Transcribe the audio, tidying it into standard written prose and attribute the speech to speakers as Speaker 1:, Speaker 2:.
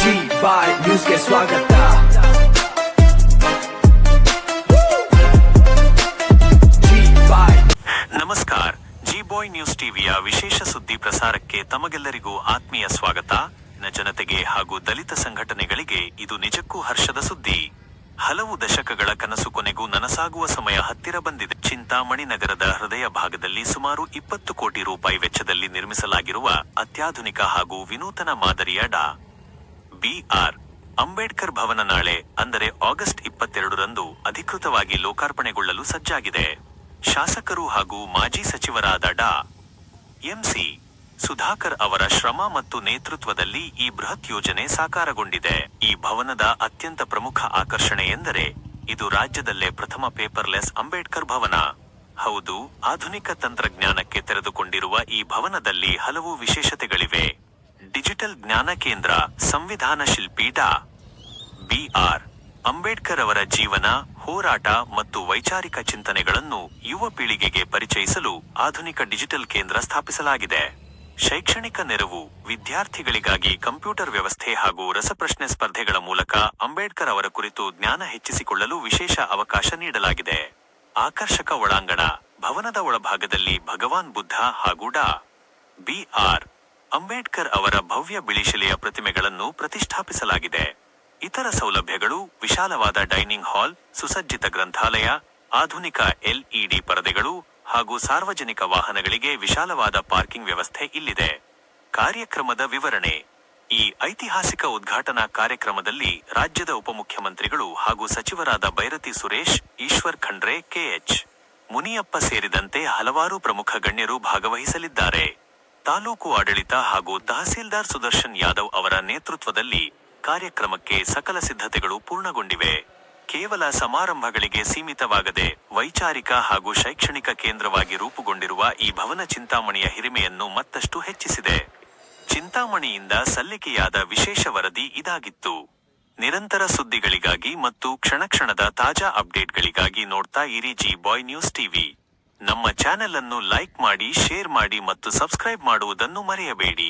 Speaker 1: G ಬಾಯ್ ನ್ಯೂಸ್ಗೆ ಸ್ವಾಗತ.
Speaker 2: ನಮಸ್ಕಾರ. ಜಿ ಬಾಯ್ ನ್ಯೂಸ್ ಟಿವಿಯ ವಿಶೇಷ ಸುದ್ದಿ ಪ್ರಸಾರಕ್ಕೆ ತಮಗೆಲ್ಲರಿಗೂ ಆತ್ಮೀಯ ಸ್ವಾಗತ. ಜನತೆಗೆ ಹಾಗೂ ದಲಿತ ಸಂಘಟನೆಗಳಿಗೆ ಇದು ನಿಜಕ್ಕೂ ಹರ್ಷದ ಸುದ್ದಿ. ಹಲವು ದಶಕಗಳ ಕನಸು ಕೊನೆಗೂ ನನಸಾಗುವ ಸಮಯ ಹತ್ತಿರ ಬಂದಿದೆ. ಚಿಂತಾಮಣಿ ನಗರದ ಹೃದಯ ಭಾಗದಲ್ಲಿ ಸುಮಾರು 20 ಕೋಟಿ ರೂಪಾಯಿ ವೆಚ್ಚದಲ್ಲಿ ನಿರ್ಮಿಸಲಾಗಿರುವ ಅತ್ಯಾಧುನಿಕ ಹಾಗೂ ವಿನೂತನ ಮಾದರಿಯ ಡಾ. ಬಿ.ಆರ್. ಅಂಬೇಡ್ಕರ್ ಭವನ ನಾಳೆ ಅಂದರೆ ಆಗಸ್ಟ್ 22ರಂದು ಅಧಿಕೃತವಾಗಿ ಲೋಕಾರ್ಪಣೆಗೊಳ್ಳಲು ಸಜ್ಜಾಗಿದೆ. ಶಾಸಕರು ಹಾಗೂ ಮಾಜಿ ಸಚಿವರಾದ ಡಾ. ಎಂ.ಸಿ. ಸುಧಾಕರ್ ಅವರ ಶ್ರಮ ಮತ್ತು ನೇತೃತ್ವದಲ್ಲಿ ಈ ಬೃಹತ್ ಯೋಜನೆ ಸಾಕಾರಗೊಂಡಿದೆ. ಈ ಭವನದ ಅತ್ಯಂತ ಪ್ರಮುಖ ಆಕರ್ಷಣೆ ಎಂದರೆ ಇದು ರಾಜ್ಯದಲ್ಲೇ ಪ್ರಥಮ ಪೇಪರ್ಲೆಸ್ ಅಂಬೇಡ್ಕರ್ ಭವನ. ಹೌದು, ಆಧುನಿಕ ತಂತ್ರಜ್ಞಾನಕ್ಕೆ ತೆರೆದುಕೊಂಡಿರುವ ಈ ಭವನದಲ್ಲಿ ಹಲವು ವಿಶೇಷತೆಗಳಿವೆ. ಡಿಜಿಟಲ್ ಜ್ಞಾನ ಕೇಂದ್ರ, ಸಂವಿಧಾನ ಶಿಲ್ಪಿ ಡಾ. ಬಿ.ಆರ್. ಅಂಬೇಡ್ಕರ್ ಅವರ ಜೀವನ, ಹೋರಾಟ ಮತ್ತು ವೈಚಾರಿಕ ಚಿಂತನೆಗಳನ್ನು ಯುವ ಪೀಳಿಗೆಗೆ ಪರಿಚಯಿಸಲು ಆಧುನಿಕ ಡಿಜಿಟಲ್ ಕೇಂದ್ರ ಸ್ಥಾಪಿಸಲಾಗಿದೆ. ಶೈಕ್ಷಣಿಕ ನೆರವು, ವಿದ್ಯಾರ್ಥಿಗಳಿಗಾಗಿ ಕಂಪ್ಯೂಟರ್ ವ್ಯವಸ್ಥೆ ಹಾಗೂ ರಸಪ್ರಶ್ನೆ ಸ್ಪರ್ಧೆಗಳ ಮೂಲಕ ಅಂಬೇಡ್ಕರ್ ಅವರ ಕುರಿತು ಜ್ಞಾನ ಹೆಚ್ಚಿಸಿಕೊಳ್ಳಲು ವಿಶೇಷ ಅವಕಾಶ ನೀಡಲಾಗಿದೆ. ಆಕರ್ಷಕ ಒಳಾಂಗಣ, ಭವನದ ಒಳಭಾಗದಲ್ಲಿ ಭಗವಾನ್ ಬುದ್ಧ ಹಾಗೂ ಡಾ. ಬಿ.ಆರ್. ಅಂಬೇಡ್ಕರ್ ಅವರ ಭವ್ಯ ಬಿಳಿಶಿಲೆಯ ಪ್ರತಿಮೆಗಳನ್ನು ಪ್ರತಿಷ್ಠಾಪಿಸಲಾಗಿದೆ. ಇತರ ಸೌಲಭ್ಯಗಳು ವಿಶಾಲವಾದ ಡೈನಿಂಗ್ ಹಾಲ್, ಸುಸಜ್ಜಿತ ಗ್ರಂಥಾಲಯ, ಆಧುನಿಕ ಎಲ್ಇಡಿ ಪರದೆಗಳು ಹಾಗೂ ಸಾರ್ವಜನಿಕ ವಾಹನಗಳಿಗೆ ವಿಶಾಲವಾದ ಪಾರ್ಕಿಂಗ್ ವ್ಯವಸ್ಥೆ ಇಲ್ಲಿದೆ. ಕಾರ್ಯಕ್ರಮದ ವಿವರಣೆ. ಈ ಐತಿಹಾಸಿಕ ಉದ್ಘಾಟನಾ ಕಾರ್ಯಕ್ರಮದಲ್ಲಿ ರಾಜ್ಯದ ಉಪಮುಖ್ಯಮಂತ್ರಿಗಳು ಹಾಗೂ ಸಚಿವರಾದ ಬೈರತಿ ಸುರೇಶ್, ಈಶ್ವರ್ ಖಂಡ್ರೆ, ಕೆ.ಎಚ್. ಮುನಿಯಪ್ಪ ಸೇರಿದಂತೆ ಹಲವಾರು ಪ್ರಮುಖ ಗಣ್ಯರು ಭಾಗವಹಿಸಲಿದ್ದಾರೆ. ತಾಲೂಕು ಆಡಳಿತ ಹಾಗೂ ತಹಸೀಲ್ದಾರ್ ಸುದರ್ಶನ್ ಯಾದವ್ ಅವರ ನೇತೃತ್ವದಲ್ಲಿ ಕಾರ್ಯಕ್ರಮಕ್ಕೆ ಸಕಲ ಸಿದ್ಧತೆಗಳು ಪೂರ್ಣಗೊಂಡಿವೆ. ಕೇವಲ ಸಮಾರಂಭಗಳಿಗೆ ಸೀಮಿತವಾಗದೆ ವೈಚಾರಿಕ ಹಾಗೂ ಶೈಕ್ಷಣಿಕ ಕೇಂದ್ರವಾಗಿ ರೂಪುಗೊಂಡಿರುವ ಈ ಭವನ ಚಿಂತಾಮಣಿಯ ಹಿರಿಮೆಯನ್ನು ಮತ್ತಷ್ಟು ಹೆಚ್ಚಿಸಿದೆ. ಚಿಂತಾಮಣಿಯಿಂದ ಸಲ್ಲಿಕೆಯಾದ ವಿಶೇಷ ವರದಿ ಇದಾಗಿತ್ತು. ನಿರಂತರ ಸುದ್ದಿಗಳಿಗಾಗಿ ಮತ್ತು ಕ್ಷಣಕ್ಷಣದ ತಾಜಾ ಅಪ್ಡೇಟ್ಗಳಿಗಾಗಿ ನೋಡ್ತಾ ಇರಿ ಜಿ ಬಾಯ್ ನ್ಯೂಸ್ ಟಿವಿ. ನಮ್ಮ ಚಾನೆಲ್ ಅನ್ನು ಲೈಕ್ ಮಾಡಿ, ಶೇರ್ ಮಾಡಿ ಮತ್ತು ಸಬ್ಸ್ಕ್ರೈಬ್ ಮಾಡುವುದನ್ನು ಮರೆಯಬೇಡಿ.